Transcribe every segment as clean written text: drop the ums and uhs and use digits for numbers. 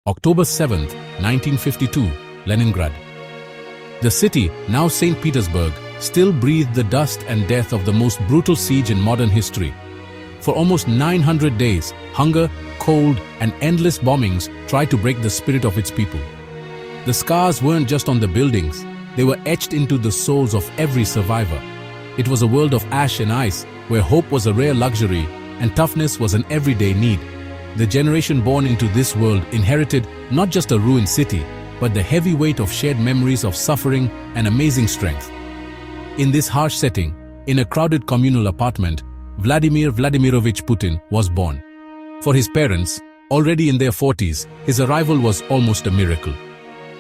October 7, 1952, Leningrad. The city, now St. Petersburg, still breathed the dust and death of the most brutal siege in modern history. For almost 900 days, hunger, cold, and endless bombings tried to break the spirit of its people. The scars weren't just on the buildings, they were etched into the souls of every survivor. It was a world of ash and ice, where hope was a rare luxury and toughness was an everyday need. The generation born into this world inherited not just a ruined city, but the heavy weight of shared memories of suffering and amazing strength. In this harsh setting, in a crowded communal apartment, Vladimir Vladimirovich Putin was born. For his parents, already in their 40s, his arrival was almost a miracle.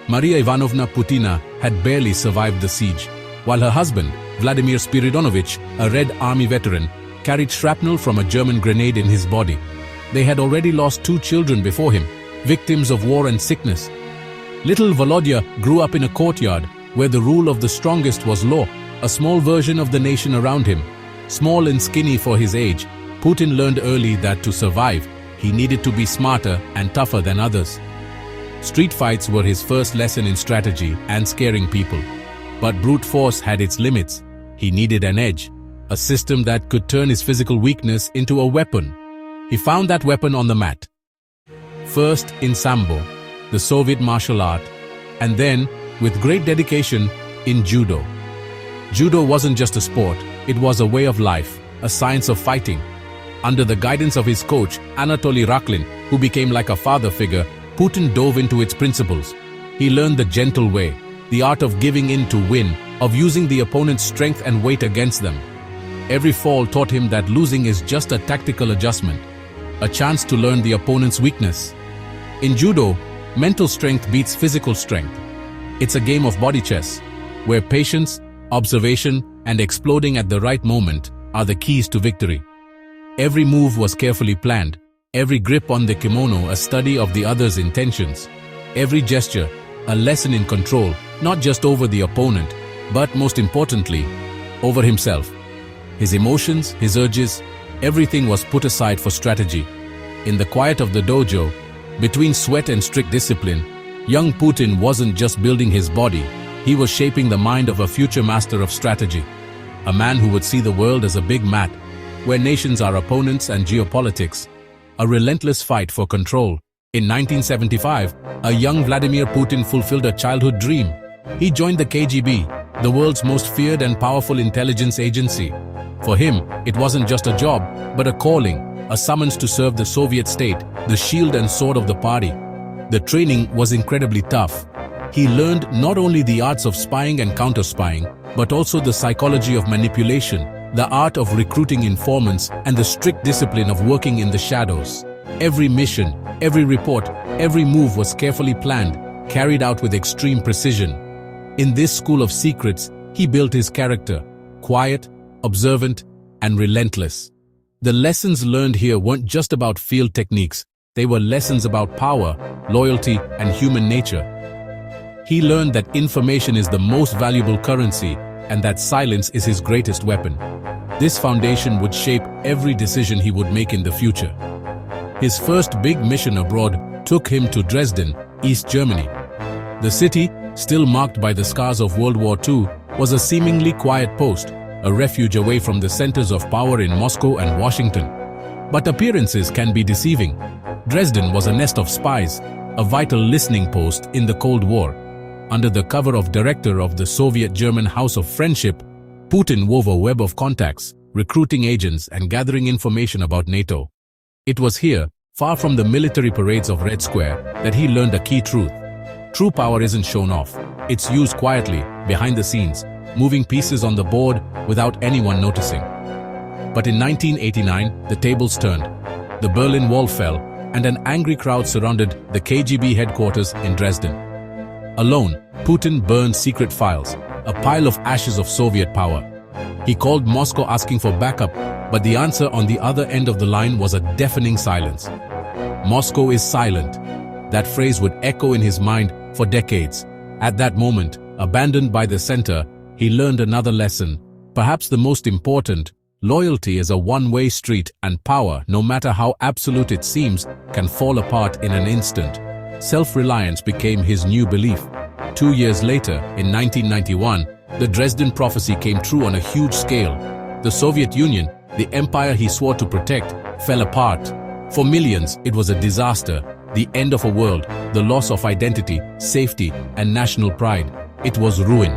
Maria Ivanovna Putina had barely survived the siege, while her husband, Vladimir Spiridonovich, a Red Army veteran, carried shrapnel from a German grenade in his body. They had already lost 2 children before him, victims of war and sickness. Little Volodya grew up in a courtyard where the rule of the strongest was law, a small version of the nation around him. Small and skinny for his age, Putin learned early that to survive, he needed to be smarter and tougher than others. Street fights were his first lesson in strategy and scaring people. But brute force had its limits. He needed an edge, a system that could turn his physical weakness into a weapon. He found that weapon on the mat. First in Sambo, the Soviet martial art, and then, with great dedication, in Judo. Judo wasn't just a sport, it was a way of life, a science of fighting. Under the guidance of his coach, Anatoly Raklin, who became like a father figure, Putin dove into its principles. He learned the gentle way, the art of giving in to win, of using the opponent's strength and weight against them. Every fall taught him that losing is just a tactical adjustment, a chance to learn the opponent's weakness. In Judo, mental strength beats physical strength. It's a game of body chess, where patience, observation, and exploding at the right moment are the keys to victory. Every move was carefully planned, every grip on the kimono a study of the other's intentions, every gesture a lesson in control, not just over the opponent, but most importantly, over himself. His emotions, his urges, everything was put aside for strategy. In the quiet of the dojo, between sweat and strict discipline, young Putin wasn't just building his body, he was shaping the mind of a future master of strategy. A man who would see the world as a big mat, where nations are opponents and geopolitics. A relentless fight for control. In 1975, a young Vladimir Putin fulfilled a childhood dream. He joined the KGB, the world's most feared and powerful intelligence agency. For him, it wasn't just a job, but a calling, a summons to serve the Soviet state, the shield and sword of the party. The training was incredibly tough. He learned not only the arts of spying and counter-spying, but also the psychology of manipulation, the art of recruiting informants, and the strict discipline of working in the shadows. Every mission, every report, every move was carefully planned, carried out with extreme precision. In this school of secrets, he built his character, quiet, observant, and relentless. The lessons learned here weren't just about field techniques, they were lessons about power, loyalty, and human nature. He learned that information is the most valuable currency and that silence is his greatest weapon. This foundation would shape every decision he would make in the future. His first big mission abroad took him to Dresden, East Germany. The city, still marked by the scars of World War II, was a seemingly quiet post, a refuge away from the centers of power in Moscow and Washington. But appearances can be deceiving. Dresden was a nest of spies, a vital listening post in the Cold War. Under the cover of director of the Soviet-German House of Friendship, Putin wove a web of contacts, recruiting agents and gathering information about NATO. It was here, far from the military parades of Red Square, that he learned a key truth. True power isn't shown off. It's used quietly, behind the scenes, moving pieces on the board without anyone noticing. But in 1989, the tables turned. The Berlin Wall fell, and an angry crowd surrounded the KGB headquarters in Dresden. Alone, Putin burned secret files, a pile of ashes of Soviet power. He called Moscow asking for backup, but the answer on the other end of the line was a deafening silence. Moscow is silent. That phrase would echo in his mind for decades. At that moment, abandoned by the center, he learned another lesson, perhaps the most important. Loyalty is a one-way street, and power, no matter how absolute it seems, can fall apart in an instant. Self-reliance became his new belief. 2 years later, in 1991, the Dresden Prophecy came true on a huge scale. The Soviet Union, the empire he swore to protect, fell apart. For millions, it was a disaster, the end of a world, the loss of identity, safety, and national pride. It was ruin.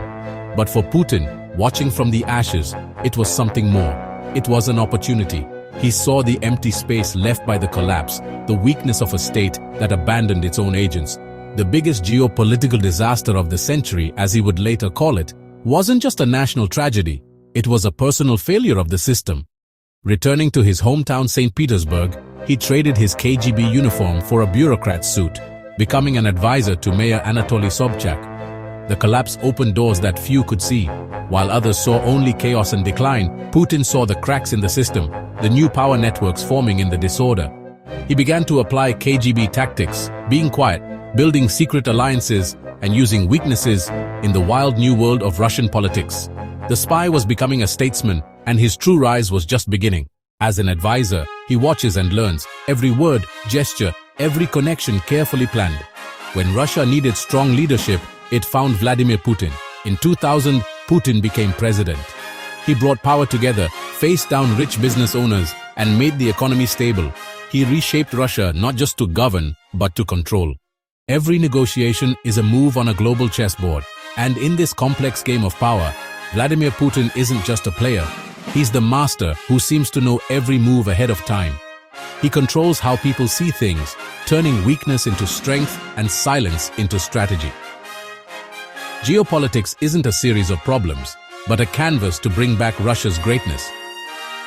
But for Putin, watching from the ashes, it was something more. It was an opportunity. He saw the empty space left by the collapse, the weakness of a state that abandoned its own agents. The biggest geopolitical disaster of the century, as he would later call it, wasn't just a national tragedy. It was a personal failure of the system. Returning to his hometown St. Petersburg, he traded his KGB uniform for a bureaucrat's suit, becoming an advisor to Mayor Anatoly Sobchak. The collapse opened doors that few could see. While others saw only chaos and decline, Putin saw the cracks in the system, the new power networks forming in the disorder. He began to apply KGB tactics, being quiet, building secret alliances, and using weaknesses in the wild new world of Russian politics. The spy was becoming a statesman, and his true rise was just beginning. As an advisor, he watches and learns, every word, gesture, every connection carefully planned. When Russia needed strong leadership, it found Vladimir Putin. In 2000, Putin became president. He brought power together, faced down rich business owners, and made the economy stable. He reshaped Russia not just to govern, but to control. Every negotiation is a move on a global chessboard, and in this complex game of power, Vladimir Putin isn't just a player. He's the master who seems to know every move ahead of time. He controls how people see things, turning weakness into strength and silence into strategy. Geopolitics isn't a series of problems, but a canvas to bring back Russia's greatness.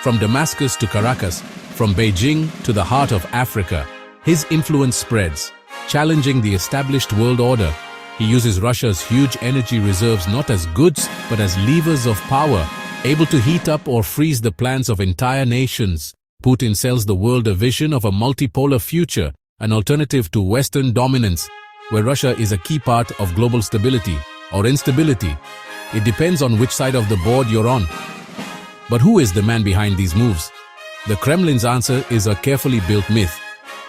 From Damascus to Caracas, from Beijing to the heart of Africa, his influence spreads, challenging the established world order. He uses Russia's huge energy reserves not as goods, but as levers of power, able to heat up or freeze the plans of entire nations. Putin sells the world a vision of a multipolar future, an alternative to Western dominance, where Russia is a key part of global stability or instability. It depends on which side of the board you're on. But who is the man behind these moves? The Kremlin's answer is a carefully built myth.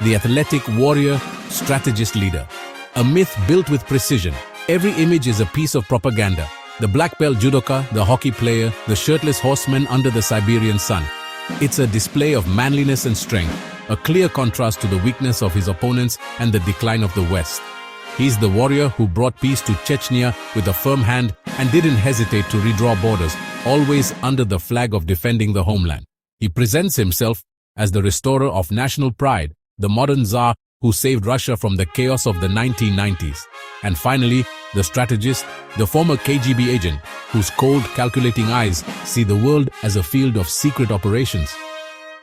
The athletic warrior, strategist leader. A myth built with precision. Every image is a piece of propaganda. The black belt judoka, the hockey player, the shirtless horseman under the Siberian sun. It's a display of manliness and strength, a clear contrast to the weakness of his opponents and the decline of the West. He's the warrior who brought peace to Chechnya with a firm hand and didn't hesitate to redraw borders, always under the flag of defending the homeland. He presents himself as the restorer of national pride, the modern Tsar who saved Russia from the chaos of the 1990s. And finally, the strategist, the former KGB agent, whose cold, calculating eyes see the world as a field of secret operations.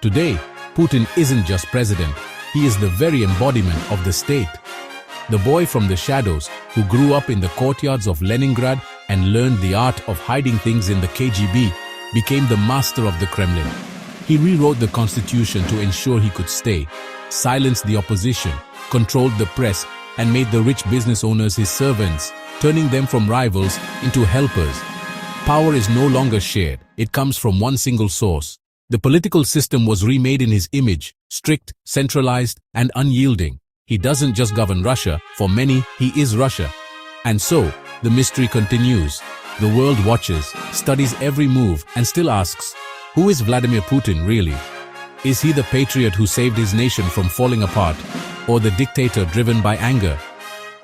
Today, Putin isn't just president, he is the very embodiment of the state. The boy from the shadows who grew up in the courtyards of Leningrad and learned the art of hiding things in the KGB became the master of the Kremlin. He rewrote the constitution to ensure he could stay, silenced the opposition, controlled the press, and made the rich business owners his servants, turning them from rivals into helpers. Power is no longer shared, it comes from one single source. The political system was remade in his image, strict, centralized, and unyielding. He doesn't just govern Russia, for many, he is Russia. And so, the mystery continues. The world watches, studies every move, and still asks, who is Vladimir Putin really? Is he the patriot who saved his nation from falling apart, or the dictator driven by anger?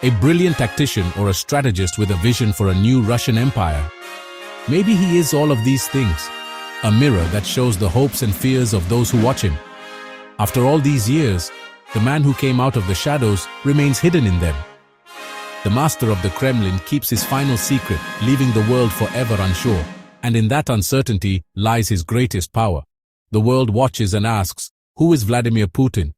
A brilliant tactician or a strategist with a vision for a new Russian empire? Maybe he is all of these things, a mirror that shows the hopes and fears of those who watch him. After all these years, the man who came out of the shadows remains hidden in them. The master of the Kremlin keeps his final secret, leaving the world forever unsure. And in that uncertainty lies his greatest power. The world watches and asks, who is Vladimir Putin?